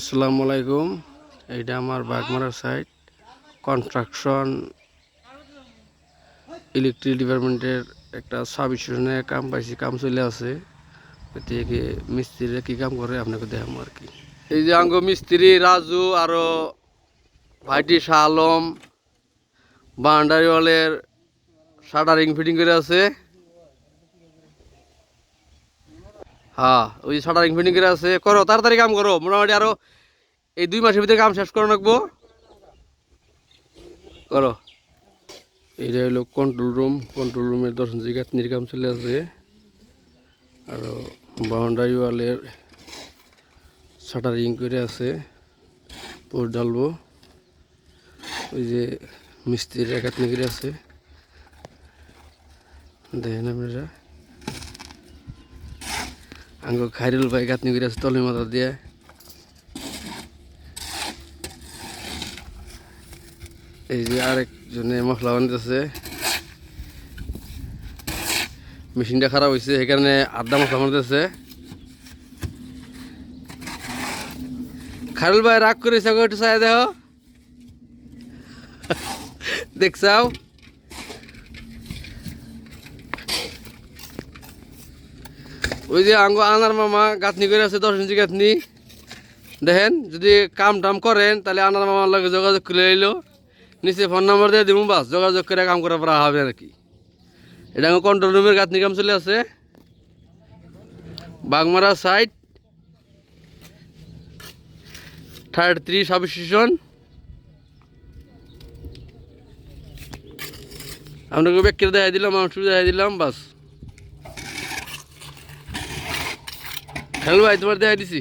আসসালামু আলাইকুম। এইটা আমার বাগমারা সাইট কনস্ট্রাকশন ইলেকট্রিক ডিপার্টমেন্টের একটা সাব স্টেশনে কাম পাইছি, কাম চলে আছে। এদিকে মিস্ত্রিরা কি কাম করে আপনাকে দেখাবো আর কি। এই যে আঙ্গ মিস্ত্রি রাজু আরো ভাইটি শাহ আলম বাউন্ডারি ওয়ালের শাটারিং ফিটিং করে আছে। হ্যাঁ, ওই শাটারিং ফিটিং করে আছে। করো তাড়াতাড়ি কাম করো, মোটামুটি আরো এই 2 মাসের ভিতরে কাম শেষ করে রাখবো। করো। এইটা হলো কন্ট্রোল রুমের দর্শন গাঁথনির কাম চলে আছে। আর বাউন্ডারি ওয়ালের শাটারিং করে আছে, পোস্ট ডালবো। ওই যে মিস্ত্রিরা গাঁথনি করে আছে, দেখেন আপনারা। আঙ্গ খাইরুল ভাই গাঁথনি করে আছে তলে মাথা দিয়ে। এই যে আরেকজনে মশলা বানাইতেছে। মেশিনটা খারাপ হয়েছে, এখানে আড্ডা মশলা বানাইতেছে। খাইরুল ভাই রাগ করেছে, একটু চাই দেখো, দেখছাও। ওই যে আঙ্গ আনার মামা গাঁথনি করে আছে 10 ইঞ্চি গাঁথনি। দেখেন, যদি কাম টাম করেন তাহলে আনার মামার লগে যোগাযোগ করে এলো, নিচে ফোন নাম্বার দিয়ে দিব, বাস যোগাযোগ করে কাম করা পড়া হবে আর কি। এটা কন্ট্রোল রুমের গাঁথনি কাম চলে আছে বাগমারা সাইট 33 সাব স্টেশন। আপনাকে ব্যাখ্যা দেখাই দিলাম, মাংস দেখাই দিলাম, বাস। হ্যালো ভাই, তোমার দেখাই দিছি।